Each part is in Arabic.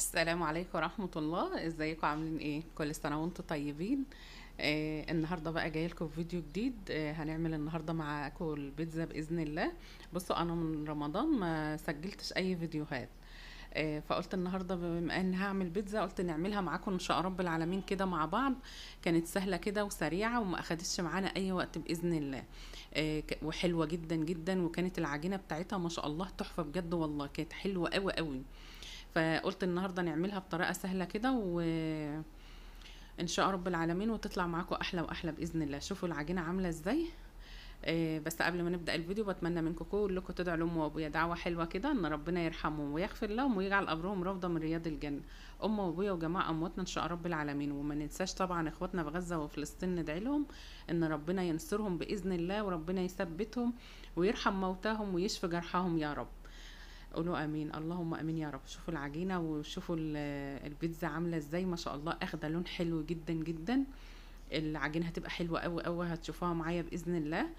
السلام عليكم ورحمة الله. ازيكم عاملين ايه؟ كل سنة وانتم طيبين. النهاردة بقى جاي لكم فيديو جديد. هنعمل النهاردة معاكم البيتزا بإذن الله. بصوا انا من رمضان ما سجلتش اي فيديوهات. فقلت النهارده بما ان هعمل بيتزا قلت نعملها معاكم ان شاء رب العالمين كده مع بعض. كانت سهله كده وسريعه وما اخدتش معانا اي وقت باذن الله. وحلوه جدا جدا، وكانت العجينه بتاعتها ما شاء الله تحفه بجد، والله كانت حلوه قوي قوي. فقلت النهارده نعملها بطريقه سهله كده وان شاء رب العالمين وتطلع معاكم احلى واحلى باذن الله. شوفوا العجينه عامله ازاي. بس قبل ما نبدا الفيديو بتمنى منكم كلكم تدعوا لام وابويا دعوه حلوه كده ان ربنا يرحمهم ويغفر لهم ويجعل قبرهم روضه من رياض الجنه. ام وابويا وجماعه امواتنا ان شاء رب العالمين، وما ننساش طبعا اخواتنا في غزه وفلسطين ندعي لهم ان ربنا ينصرهم باذن الله وربنا يثبتهم ويرحم موتاهم ويشفي جرحاهم يا رب. قولوا امين، اللهم امين يا رب. شوفوا العجينه وشوفوا البيتزا عامله ازاي، ما شاء الله اخده لون حلو جدا جدا. العجينه هتبقى حلوه قوي قوي، هتشوفوها معايا باذن الله.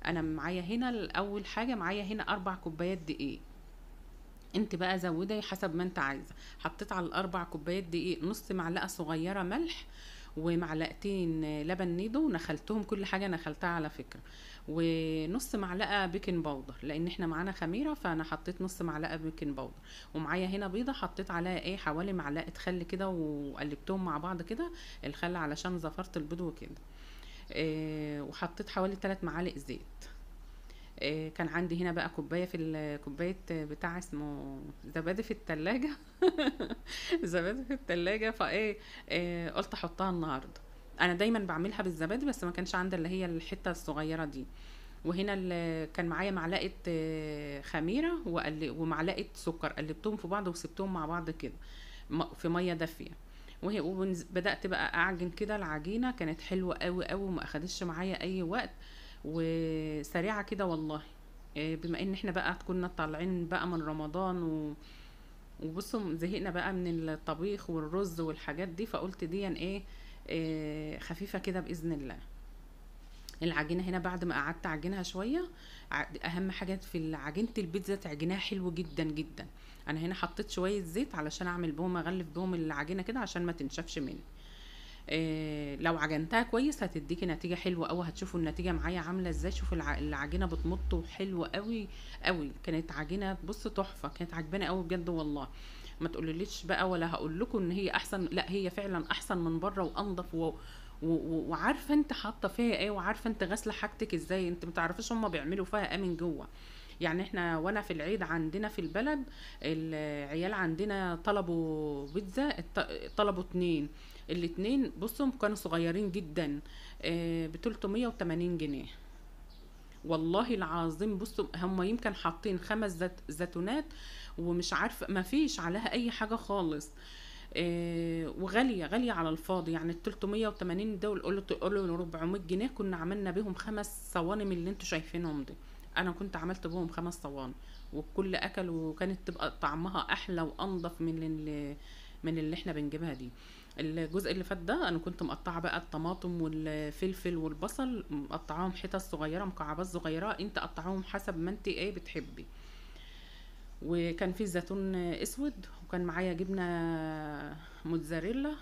انا معايا هنا الاول حاجه، معايا هنا 4 كوبايات دقيق. انت بقى زودي حسب ما انت عايزه. حطيت على ال4 كوبايات دقيق نص معلقه صغيره ملح، ومعلقتين لبن نيدو نخلتهم، كل حاجه نخلتها على فكره، ونص معلقه بيكنج باودر لان احنا معانا خميره، فانا حطيت نص معلقه بيكنج باودر. ومعايا هنا بيضه حطيت عليها حوالي معلقه خل كده وقلبتهم مع بعض كده، الخل علشان زفرة البيض وكده. وحطيت حوالي 3 معالق زيت. كان عندي هنا بقى كوبايه في الكوبايه بتاع اسمه زبادي في التلاجة. زبادي في التلاجة قلت احطها النهارده. انا دايما بعملها بالزبادي بس ما كانش عندي اللي هي الحته الصغيره دي. وهنا كان معايا معلقه خميره ومعلقه سكر، قلبتهم في بعض وسبتهم مع بعض كده في ميه دافيه. وبدات بقى اعجن كده العجينه، كانت حلوه قوي قوي وما اخدتش معايا اي وقت وسريعه كده والله. بما ان احنا بقى كنا طالعين بقى من رمضان وبصوا زهقنا بقى من الطبيخ والرز والحاجات دي، فقلت دي خفيفه كده باذن الله. العجينه هنا بعد ما قعدت اعجنها شويه، اهم حاجه في عجينه البيتزا تعجنها حلو جدا جدا. انا هنا حطيت شويه زيت علشان اعمل بهم اغلف بهم العجينه كده عشان ما تنشفش مني. لو عجنتها كويس هتديكي نتيجه حلوه قوي. هتشوفوا النتيجه معايا عامله ازاي. شوفوا العجينه بتمط حلوه قوي قوي، كانت عجينه بص تحفه، كانت عجبانه قوي بجد والله. ما تقوليليش بقى ولا هقول لكم ان هي احسن، لا هي فعلا احسن من بره وانضف وعارفه انت حاطه فيها ايه، وعارفه انت غاسله حاجتك ازاي. انت متعرفيش هما بيعملوا فيها ايه من جوه. يعني احنا وانا في العيد عندنا في البلد العيال عندنا طلبوا بيتزا، طلبوا 2. الاتنين بصوا كانوا صغيرين جدا، ب380 جنيه والله العظيم. بصوا هم يمكن حاطين 5 زيتونات ومش عارفه ما فيش عليها اي حاجه خالص. وغاليه غاليه على الفاضي. يعني ال 380 دول قولوا 400 جنيه، كنا عملنا بيهم 5 صواني من اللي انتوا شايفينهم دي. انا كنت عملت بهم 5 صواني والكل اكل، وكانت تبقى طعمها احلى وانضف من اللي احنا بنجيبها دي. الجزء اللي فات ده انا كنت مقطعه بقى الطماطم والفلفل والبصل، مقطعاهم حتت صغيره مكعبات صغيره، انت قطعهم حسب ما انت بتحبي. وكان في زيتون اسود، وكان معايا جبنه موتزاريلا،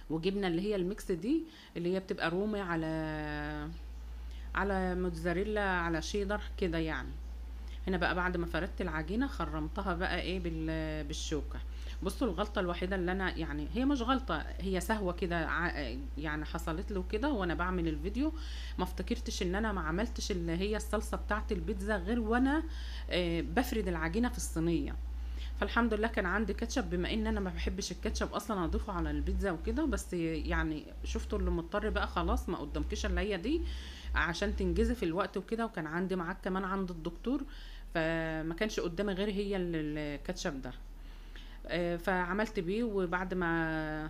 وجبنه اللي هي الميكس دي اللي هي بتبقى رومي على موتزاريلا على شيدر كده يعني. هنا بقى بعد ما فردت العجينه خرمتها بقى بالشوكه. بصوا الغلطه الوحيده اللي انا، يعني هي مش غلطه، هي سهوه كده يعني حصلت له كده وانا بعمل الفيديو. ما افتكرتش ان انا ما عملتش اللي هي الصلصه بتاعه البيتزا غير وانا بفرد العجينه في الصينيه. فالحمد لله كان عندي كاتشب، بما ان انا ما بحبش الكاتشب اصلا اضيفه على البيتزا وكده، بس يعني شفتوا اللي مضطر بقى خلاص ما قدامكش الا هي دي عشان تنجزي في الوقت وكده. وكان عندي معاك كمان عند الدكتور، فما كانش قدامي غير هي الكاتشب ده. فعملت بيه. وبعد ما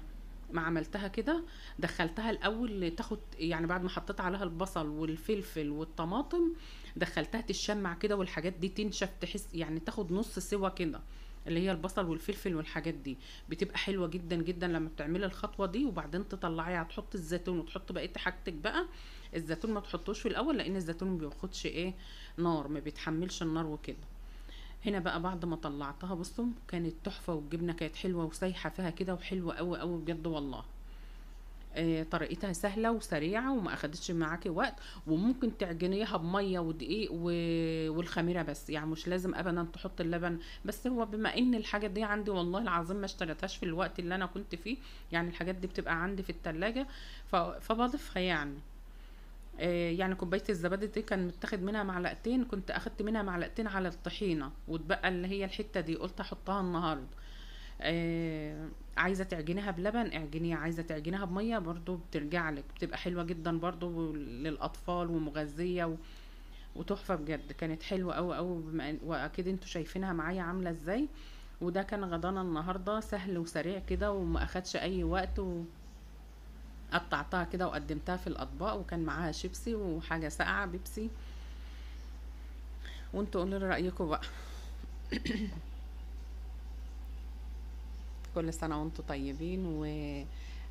عملتها كده دخلتها الاول تاخد، يعني بعد ما حطيت عليها البصل والفلفل والطماطم دخلتها تشمع كده والحاجات دي تنشف، تحس يعني تاخد نص سوا كده. اللي هي البصل والفلفل والحاجات دي بتبقى حلوه جدا جدا لما بتعملي الخطوه دي. وبعدين تطلعيها تحط الزيتون وتحط بقيه حاجتك بقى. الزيتون ما تحطوش في الاول لان الزيتون ما بياخدش نار، ما بيتحملش النار وكده. هنا بقى بعد ما طلعتها بصوا كانت تحفة، والجبنة كانت حلوة وسايحة فيها كده وحلوة قوي قوي بجد والله. طريقتها سهلة وسريعة وما اخدتش معاكي وقت، وممكن تعجنيها بمية ودقيق والخميرة بس، يعني مش لازم ابدا تحط اللبن. بس هو بما ان الحاجة دي عندي والله العظيم ما اشتريتهاش في الوقت اللي انا كنت فيه، يعني الحاجات دي بتبقى عندي في التلاجة، فبضيفها يعني. يعني كوباية الزبادي دي كان متاخد منها معلقتين، كنت اخدت منها معلقتين على الطحينة، واتبقى اللي هي الحتة دي قلت احطها النهاردة. عايزة تعجنيها بلبن اعجنيها، عايزة تعجنيها بمية برضو بترجع لك، بتبقى حلوة جدا برضو للأطفال ومغذية وتحفة بجد، كانت حلوة أوي أوي، وأكيد انتوا شايفينها معايا عاملة ازاي. وده كان غدانا النهاردة سهل وسريع كده وما أخدش أي وقت، وقطعتها كده وقدمتها في الأطباق، وكان معاها شيبسي وحاجة ساقعة بيبسي. وانتوا قولوا لي رأيكم بقى. كل سنة وانتوا طيبين،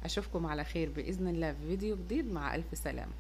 وأشوفكم على خير بإذن الله في فيديو جديد، مع ألف سلامة.